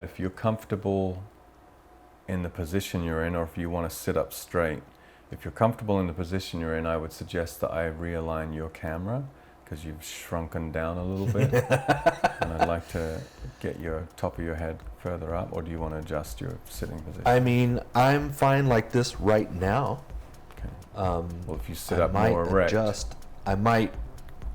If you're comfortable in the position you're in, or if you want to sit up straight, if you're comfortable in the position you're in, I would suggest that I realign your camera because you've shrunken down a little bit. And I'd like to get your top of your head further up, or do you want to adjust your sitting position? I mean, I'm fine like this right now. Okay. Well, if you sit up might more erect. Adjust. I might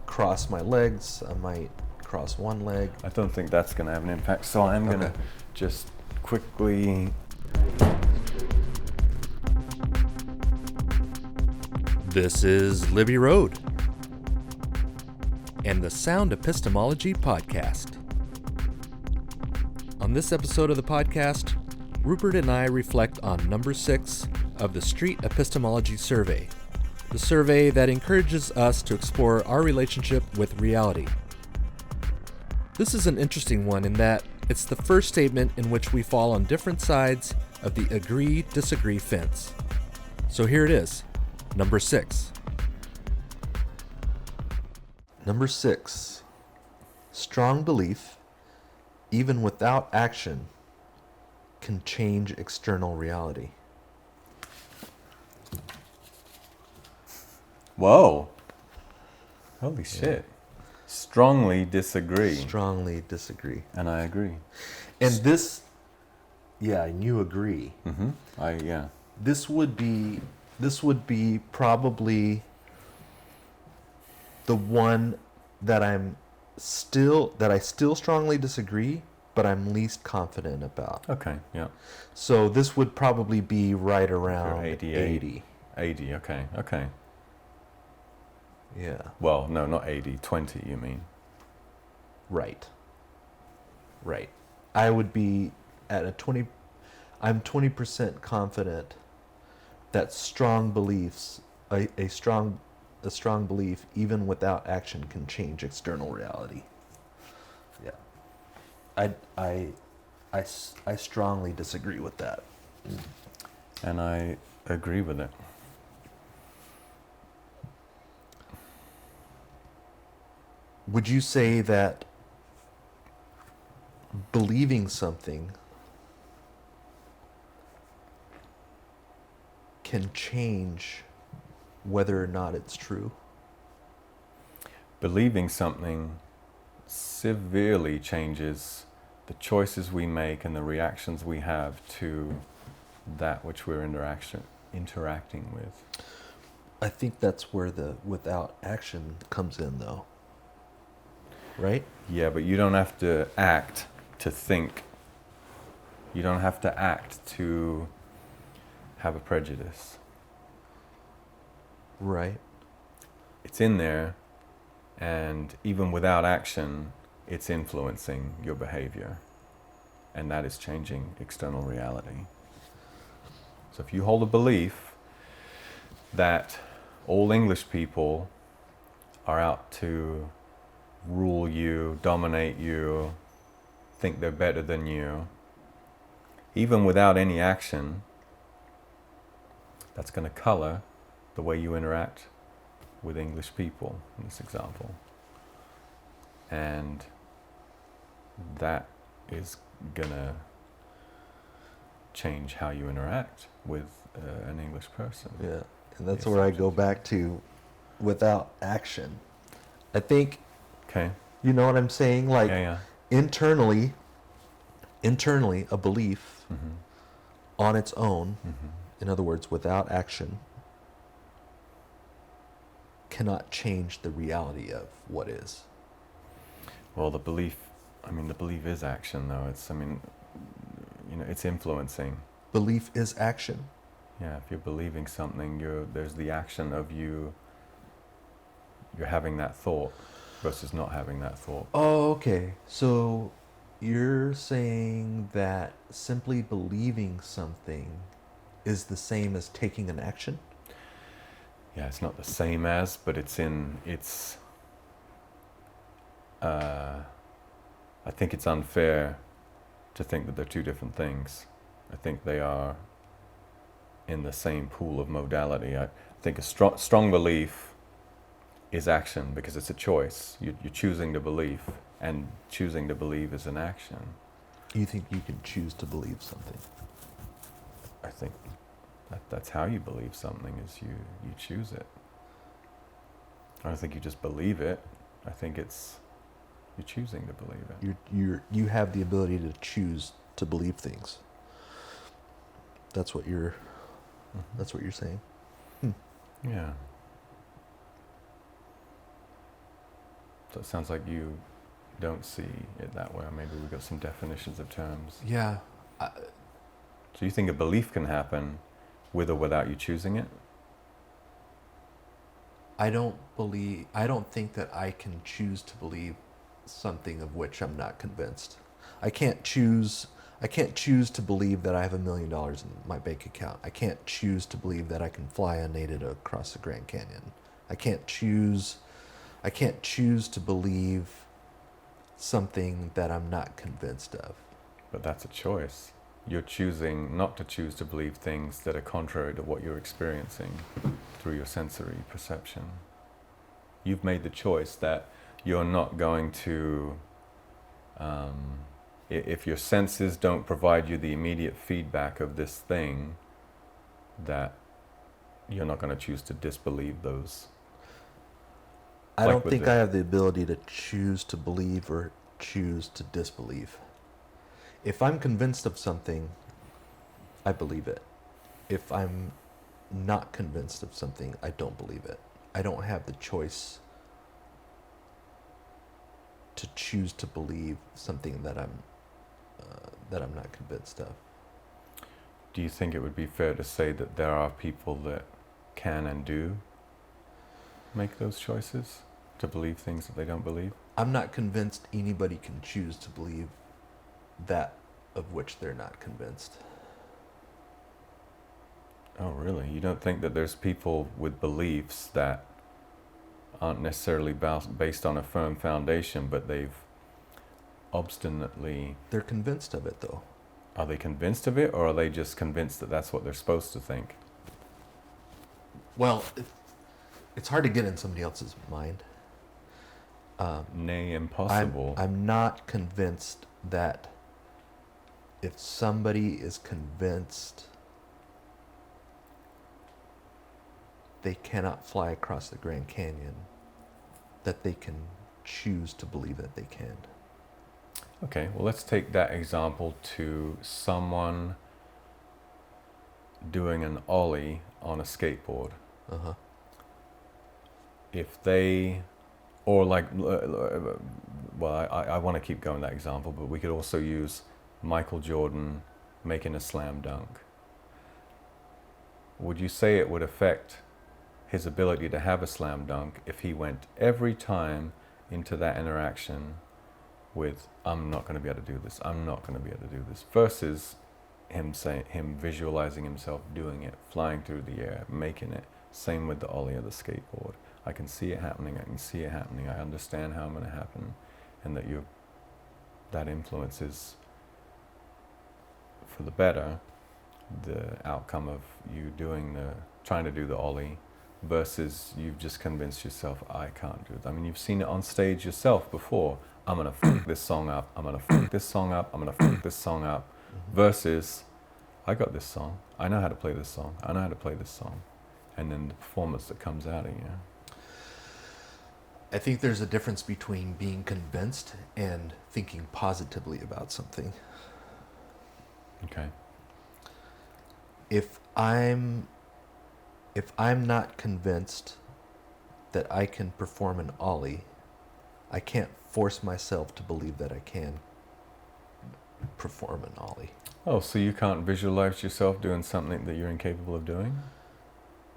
cross my legs. I might cross one leg. I don't think that's going to have an impact, so I'm going to just quickly... This is Libby Road and the Sound Epistemology Podcast. On this episode of the podcast, Rupert and I reflect on number 6 of the Street Espistemology survey, the survey that encourages us to explore our relationship with reality. This is an interesting one in that it's the first statement in which we fall on different sides of the agree-disagree fence. So here it is. Number 6. Number 6. Strong belief, even without action, can change external reality. Whoa. Holy shit. Strongly disagree. Strongly disagree. And I agree. And this, and you agree. Mm-hmm. This would be probably the one that I still strongly disagree, but I'm least confident about. Okay, yeah. So this would probably be right around 80. 80, okay. Yeah. Well, no, not 80, 20 you mean. Right. I would be at I'm 20% confident that strong beliefs, a strong belief, even without action, can change external reality. Yeah. I strongly disagree with that. And I agree with it. Would you say that believing something can change whether or not it's true? Believing something severely changes the choices we make and the reactions we have to that which we're interacting with. I think that's where the without action comes in, though. Right? Yeah, but you don't have to act to think. You don't have to act to have a prejudice. Right. It's in there, and even without action, it's influencing your behavior, and that is changing external reality. So if you hold a belief that all English people are out to rule you, dominate you, think they're better than you, even without any action, that's going to color the way you interact with English people in this example. And that is going to change how you interact with an English person. Yeah, and that's where I go back to without action. I think, you know what I'm saying? Like, internally, a belief on its own, in other words, without action, cannot change the reality of what is. Well, the belief is action, though. It's influencing. Belief is action. Yeah, if you're believing something, there's the action of you're having that thought versus not having that thought. Oh, okay. So you're saying that simply believing something is the same as taking an action? Yeah, it's not the same as, but I think it's unfair to think that they're two different things. I think they are in the same pool of modality. I think a strong belief is action because it's a choice. You're choosing to believe, and choosing to believe is an action. You think you can choose to believe something? I think that's how you believe something, is you choose it. I don't think you just believe it. I think it's you're choosing to believe it. You have the ability to choose to believe things. That's what you're saying. Yeah. So it sounds like you don't see it that way, or maybe we've got some definitions of terms. Yeah. So you think a belief can happen with or without you choosing it? I don't think that I can choose to believe something of which I'm not convinced. I can't choose to believe that I have $1 million in my bank account. I can't choose to believe that I can fly unaided across the Grand Canyon. I can't choose to believe something that I'm not convinced of. But that's a choice. You're choosing not to choose to believe things that are contrary to what you're experiencing through your sensory perception. You've made the choice that you're not going to, if your senses don't provide you the immediate feedback of this thing, that you're not going to choose to disbelieve those. I don't think I have the ability to choose to believe or choose to disbelieve. If I'm convinced of something, I believe it. If I'm not convinced of something, I don't believe it. I don't have the choice to choose to believe something that I'm not convinced of. Do you think it would be fair to say that there are people that can and do make those choices to believe things that they don't believe? I'm not convinced anybody can choose to believe that of which they're not convinced. Oh, really? You don't think that there's people with beliefs that aren't necessarily based on a firm foundation, but they've obstinately... They're convinced of it, though. Are they convinced of it, or are they just convinced that that's what they're supposed to think? Well, it's hard to get in somebody else's mind. Nay, impossible. I'm not convinced that if somebody is convinced they cannot fly across the Grand Canyon, that they can choose to believe that they can. Okay, well, let's take that example to someone doing an ollie on a skateboard. Uh-huh. If they, or like, well, I want to keep going that example, but we could also use Michael Jordan making a slam dunk. Would you say it would affect his ability to have a slam dunk if he went every time into that interaction with, I'm not going to be able to do this, I'm not going to be able to do this, versus him visualizing himself doing it, flying through the air, making it? Same with the ollie of the skateboard. I can see it happening, I understand how it's going to happen, and that influence is for the better, the outcome of you trying to do the ollie, versus you've just convinced yourself, I can't do it. I mean, you've seen it on stage yourself before. I'm going to fuck this song up, I'm going to fuck this song up, I'm going to fuck this song up, versus, I got this song, I know how to play this song, I know how to play this song, and then the performance that comes out of you. I think there's a difference between being convinced and thinking positively about something. Okay. If I'm not convinced that I can perform an ollie, I can't force myself to believe that I can perform an ollie. Oh, so you can't visualize yourself doing something that you're incapable of doing?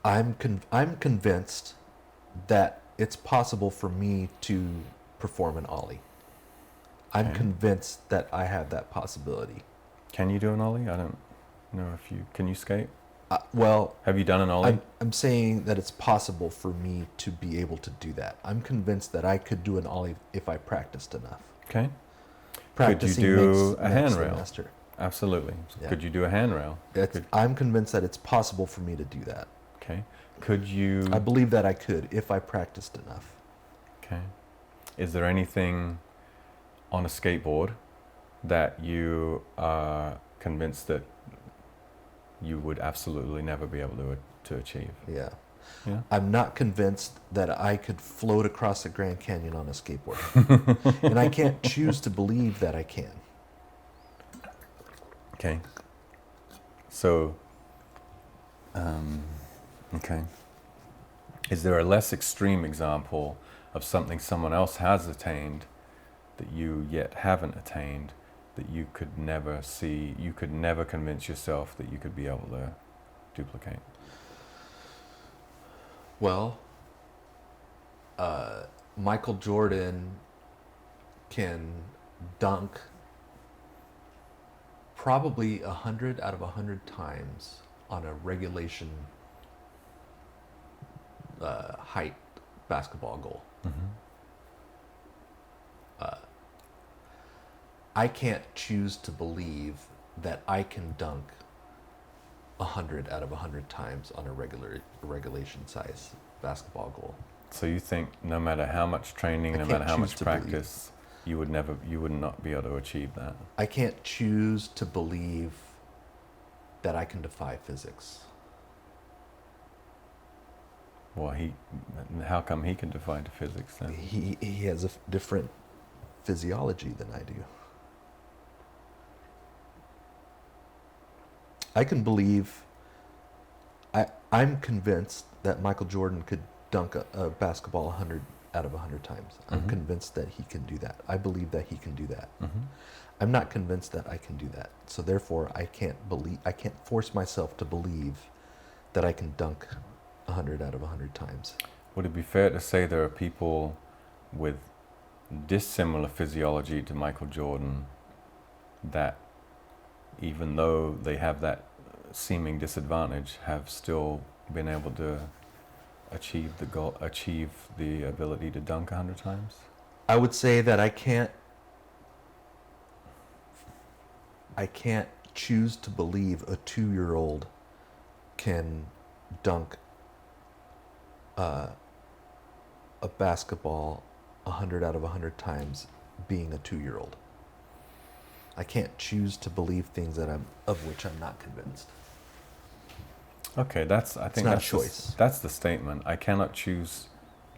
I'm convinced that it's possible for me to perform an ollie. I'm convinced that I have that possibility. Can you do an ollie? I don't know if you... Can you skate? Well... Have you done an ollie? I'm saying that it's possible for me to be able to do that. I'm convinced that I could do an ollie if I practiced enough. Okay. Practicing could you do a makes handrail? the master. Absolutely. Yeah. Could you do a handrail? I'm convinced that it's possible for me to do that. Okay. Could you... I believe that I could if I practiced enough. Okay. Is there anything on a skateboard that you are convinced that you would absolutely never be able to achieve. Yeah. Yeah. I'm not convinced that I could float across the Grand Canyon on a skateboard. And I can't choose to believe that I can. Okay. So, okay. Is there a less extreme example of something someone else has attained that you yet haven't attained, that you could never see, you could never convince yourself that you could be able to duplicate? Well, Michael Jordan can dunk probably 100 out of 100 times on a regulation height basketball goal. Mm-hmm. I can't choose to believe that I can dunk 100 out of 100 times on a regulation size basketball goal. So you think no matter how much training, no matter how much practice, you would not be able to achieve that? I can't choose to believe that I can defy physics. Well, how come he can defy physics then? He has a different physiology than I do. I can believe, I'm convinced that Michael Jordan could dunk a basketball 100 out of 100 times. I'm Mm-hmm. convinced that he can do that. I believe that he can do that. Mm-hmm. I'm not convinced that I can do that. So therefore, I can't force myself to believe that I can dunk 100 out of 100 times. Would it be fair to say there are people with dissimilar physiology to Michael Jordan that, even though they have that seeming disadvantage, have still been able to achieve the goal, achieve the ability to dunk 100 times? I would say that I can't choose to believe a 2-year-old can dunk a basketball 100 out of 100 times being a 2-year-old. I can't choose to believe things of which I'm not convinced. Okay, I think it's not a choice. That's the statement. I cannot choose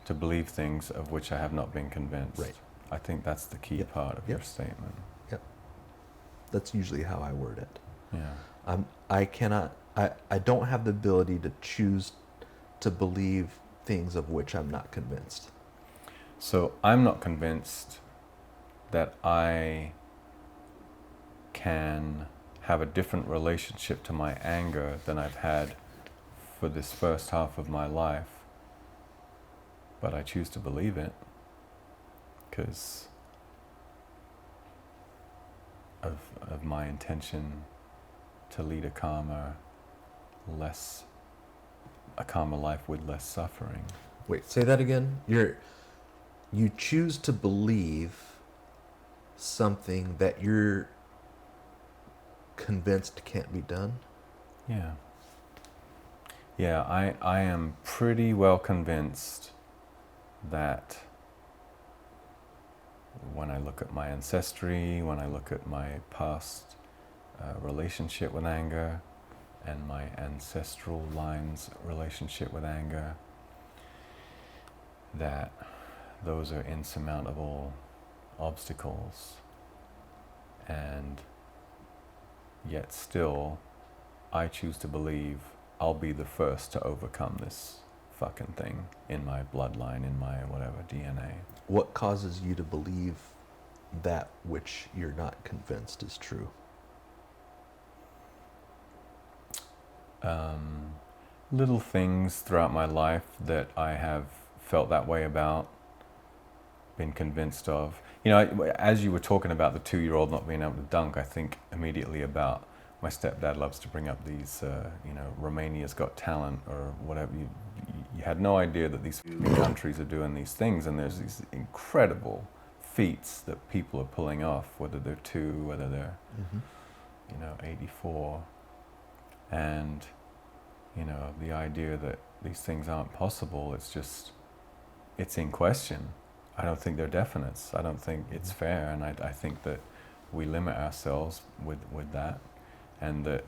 to believe things of which I have not been convinced. Right. I think that's the key part of your statement. Yep. That's usually how I word it. Yeah. I don't have the ability to choose to believe things of which I'm not convinced. So I'm not convinced that I can have a different relationship to my anger than I've had for this first half of my life, but I choose to believe it because of my intention to lead a calmer life with less suffering. Wait, say that again? You choose to believe something that you're convinced can't be done? Yeah. Yeah, I am pretty well convinced that when I look at my ancestry, when I look at my past relationship with anger, and my ancestral line's relationship with anger, that those are insurmountable obstacles, and yet still I choose to believe I'll be the first to overcome this fucking thing in my bloodline, in my whatever DNA. What causes you to believe that which you're not convinced is true? Little things throughout my life that I have felt that way about, been convinced of. You know, as you were talking about the 2-year-old not being able to dunk, I think immediately about my stepdad loves to bring up these, Romania's Got Talent or whatever. You had no idea that these countries are doing these things, and there's these incredible feats that people are pulling off, whether they're 2, whether they're, 84. And, the idea that these things aren't possible, it's in question. I don't think they're definites. I don't think it's fair, and I think that we limit ourselves with that, and that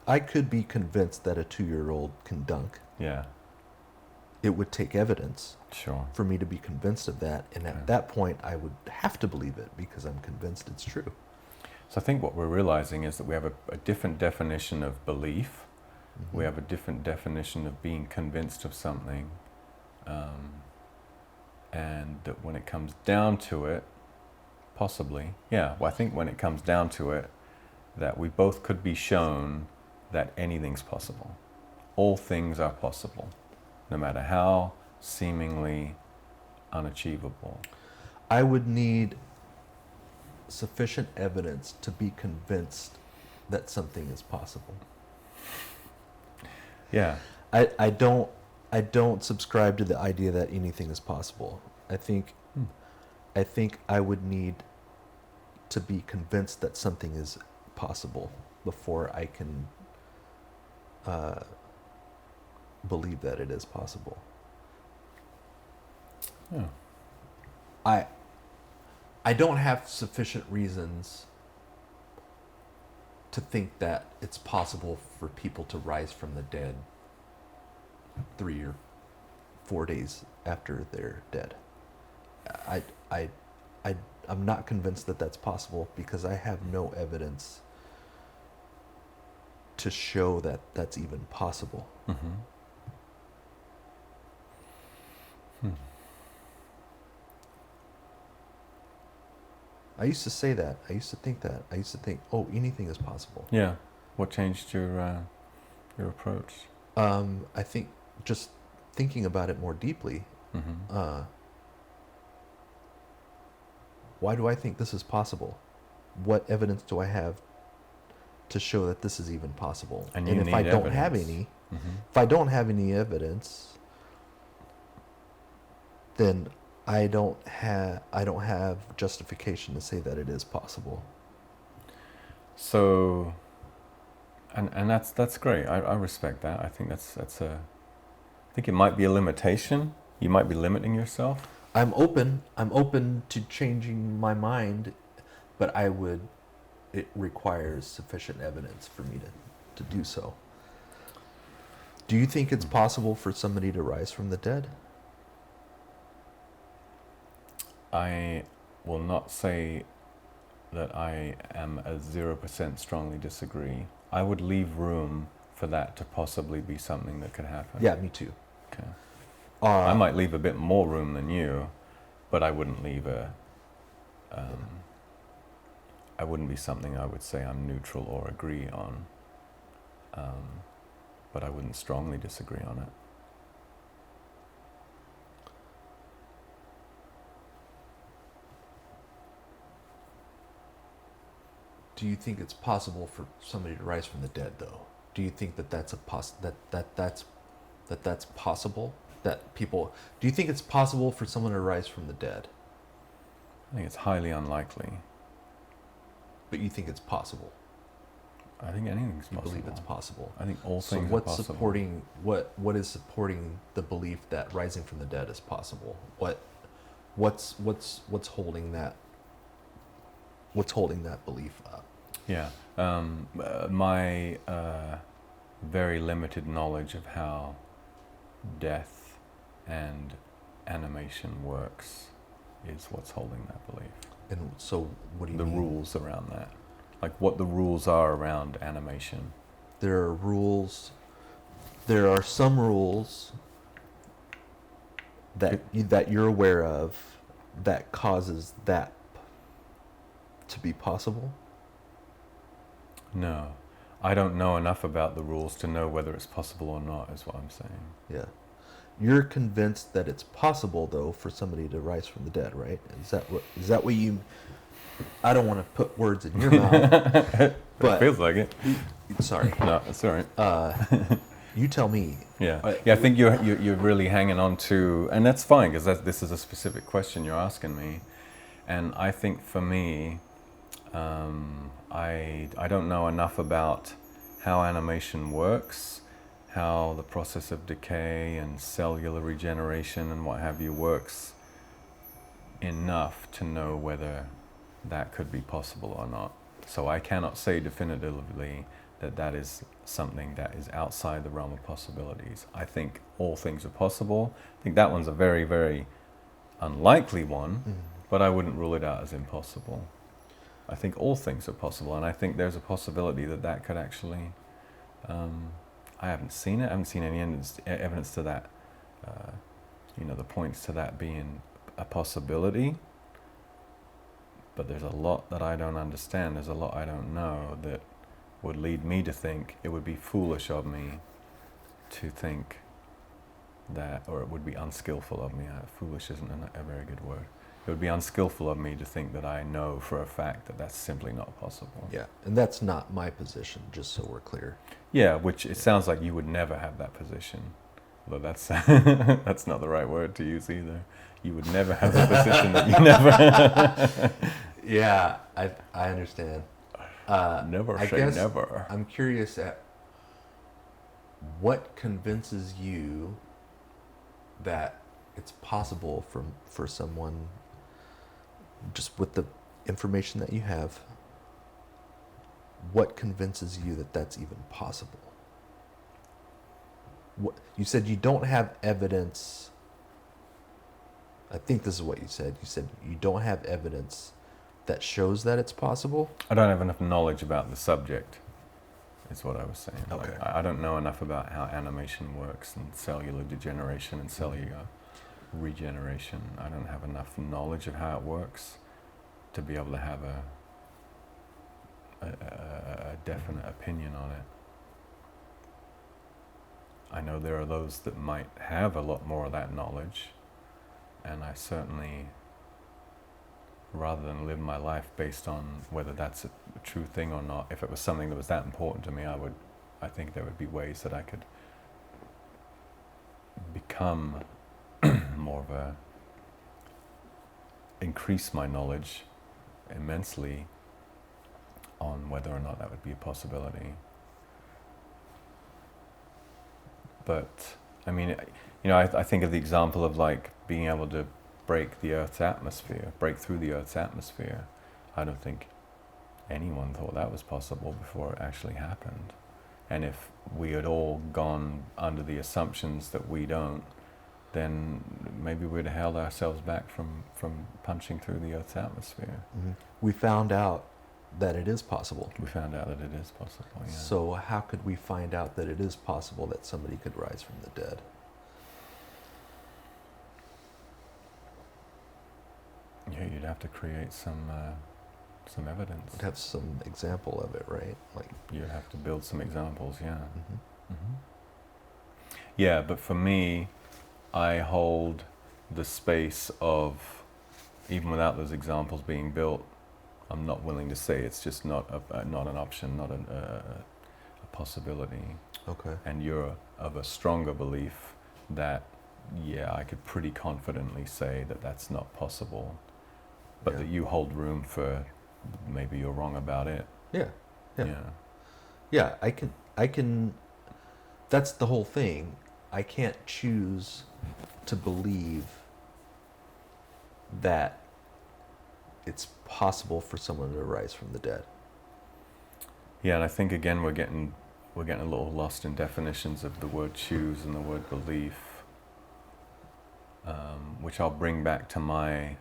I could be convinced that a 2-year-old can dunk. Yeah. It would take evidence Sure. for me to be convinced of that, and at that point I would have to believe it because I'm convinced it's true. So I think what we're realizing is that we have a different definition of belief. We have a different definition of being convinced of something, and that when it comes down to it, possibly, I think when it comes down to it, that we both could be shown that anything's possible. All things are possible, no matter how seemingly unachievable. I would need sufficient evidence to be convinced that something is possible. Yeah. I don't subscribe to the idea that anything is possible. I think I would need to be convinced that something is possible before I can believe that it is possible. Yeah. I don't have sufficient reasons to think that it's possible for people to rise from the dead 3 or 4 days after they're dead. I'm not convinced that that's possible because I have no evidence to show that that's even possible. I used to say that. I used to think that. I used to think, oh, anything is possible. Yeah. What changed your approach? I think just thinking about it more deeply. Why do I think this is possible? What evidence do I have to show that this is even possible? And if I don't have any, if I don't have any evidence, then I don't have justification to say that it is possible. So, and that's great. I respect that. I think I think it might be a limitation. You might be limiting yourself. I'm open to changing my mind, but it requires sufficient evidence for me to do so. Do you think it's possible for somebody to rise from the dead? I will not say that I am a 0% strongly disagree. I would leave room for that to possibly be something that could happen. Yeah, me too. Okay. I might leave a bit more room than you, but I wouldn't leave I wouldn't be something I would say I'm neutral or agree on. But I wouldn't strongly disagree on it. Do you think it's possible for somebody to rise from the dead, though? Do you think that that's that's possible? That people? Do you think it's possible for someone to rise from the dead? I think it's highly unlikely. But you think it's possible? I think anything's possible. You believe it's possible. I think all things are are possible. What is supporting the belief that rising from the dead is possible? What's holding that? What's holding that belief up? Yeah, my very limited knowledge of how death and animation works is what's holding that belief. And so, what do you mean? The rules around that, like what the rules are around animation. There are rules. There are some rules that you're aware of that causes that to be possible? No. I don't know enough about the rules to know whether it's possible or not, is what I'm saying. Yeah. You're convinced that it's possible, though, for somebody to rise from the dead, right? Is that what you... I don't want to put words in your mouth. But it feels like it. Sorry. No, it's all right. You tell me. Yeah. I think you're really hanging on to... And that's fine, because this is a specific question you're asking me. And I think for me... I don't know enough about how animation works, how the process of decay and cellular regeneration and what have you works enough to know whether that could be possible or not. So I cannot say definitively that that is something that is outside the realm of possibilities. I think all things are possible. I think that one's a very, very unlikely one, but I wouldn't rule it out as impossible. I think all things are possible, and I think there's a possibility that that could actually, I haven't seen it, I haven't seen any evidence to that, that points to that being a possibility, but there's a lot that I don't understand, there's a lot I don't know that would lead me to think it would be foolish of me to think that, or it would be unskillful of me, foolish isn't a very good word, it would be unskillful of me to think that I know for a fact that that's simply not possible. Yeah, and that's not my position, just so we're clear. Yeah, which it sounds like you would never have that position. Although that's that's not the right word to use either. You would never have the position that you never... Yeah, I understand. Never say never. I'm curious at what convinces you that it's possible for someone, just with the information that you have, what convinces you that that's even possible? You said you don't have evidence. I think this is what you said. You said you don't have evidence that shows that it's possible? I don't have enough knowledge about the subject, is what I was saying. Okay. Like, I don't know enough about how animation works and cellular degeneration and cellular regeneration. I don't have enough knowledge of how it works to be able to have a definite opinion on it. I know there are those that might have a lot more of that knowledge, and I certainly, rather than live my life based on whether that's a true thing or not, if it was something that was that important to me, I think there would be ways that I could become more of increase my knowledge immensely on whether or not that would be a possibility. But, I mean, I think of the example of like being able to break through the Earth's atmosphere. I don't think anyone thought that was possible before it actually happened. And if we had all gone under the assumptions that we don't, then maybe we'd have held ourselves back from punching through the Earth's atmosphere. Mm-hmm. We found out that it is possible. We found out that it is possible, yeah. So how could we find out that it is possible that somebody could rise from the dead? Yeah, you'd have to create some evidence. You'd have some example of it, right? Like you'd have to build some examples, yeah. Mm-hmm. Mm-hmm. Yeah, but for me, I hold the space of, even without those examples being built, I'm not willing to say it's just not an option, not a possibility. Okay. And you're of a stronger belief that, yeah, I could pretty confidently say that that's not possible, but that you hold room for maybe you're wrong about it. Yeah. Yeah. Yeah. Yeah, I can, that's the whole thing. I can't choose to believe that it's possible for someone to rise from the dead. Yeah, and I think again we're getting a little lost in definitions of the word choose and the word belief, which I'll bring back to my,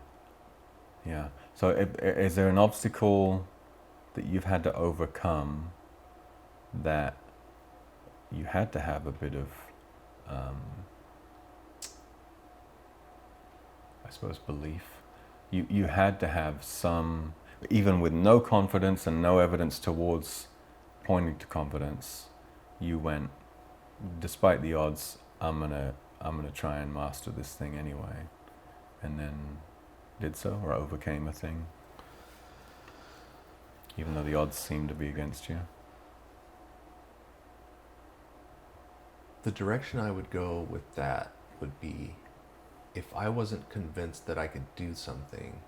yeah. So is there an obstacle that you've had to overcome that you had to have a bit of, I suppose, belief? You had to have some, even with no confidence and no evidence towards pointing to confidence, you went, despite the odds, I'm gonna try and master this thing anyway, and then did so, or overcame a thing, even though the odds seemed to be against you. The direction I would go with that would be, if I wasn't convinced that I could do something,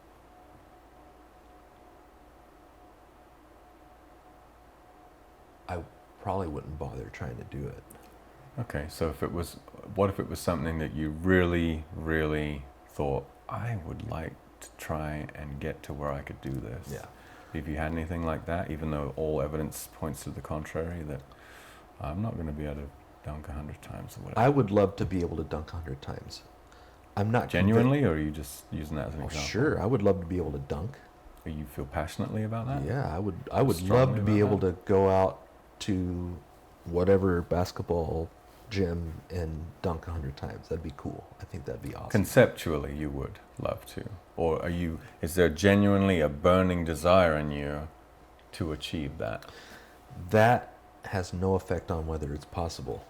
I probably wouldn't bother trying to do it. Okay, so what if it was something that you really, really thought, I would like to try and get to where I could do this. Yeah. If you had anything like that, even though all evidence points to the contrary, that I'm not going to be able to dunk 100 times or whatever. I would love to be able to dunk 100 times. I'm not genuinely, or are you just using that as an example? Sure, I would love to be able to dunk. Or you feel passionately about that? Yeah, I would love to be able to go out to whatever basketball gym and dunk 100 times. That'd be cool. I think that'd be awesome. Conceptually, you would love to. Or is there genuinely a burning desire in you to achieve that? That has no effect on whether it's possible.